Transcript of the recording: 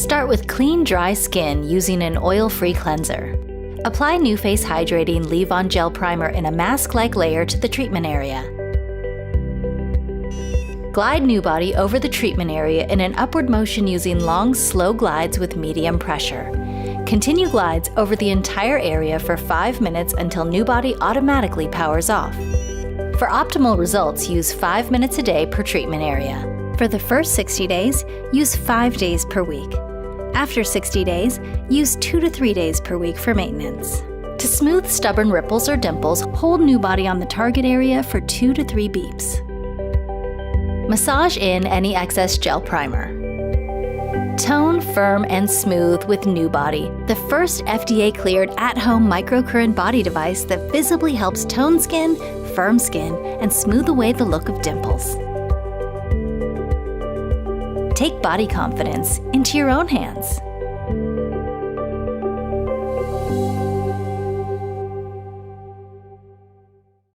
Start with clean, dry skin using an oil-free cleanser. Apply NuFACE Hydrating Leave-On Gel Primer in a mask-like layer to the treatment area. Glide NuBODY over the treatment area in an upward motion using long, slow glides with medium pressure. Continue glides over the entire area for 5 minutes until NuBODY automatically powers off. For optimal results, use 5 minutes a day per treatment area. For the first 60 days, use 5 days per week. After 60 days, use 2 to 3 days per week for maintenance. To smooth stubborn ripples or dimples, hold NuBODY on the target area for 2 to 3 beeps. Massage in any excess gel primer. Tone, firm, and smooth with NuBODY, the first FDA-cleared at-home microcurrent body device that visibly helps tone skin, firm skin, and smooth away the look of dimples. Take body confidence into your own hands.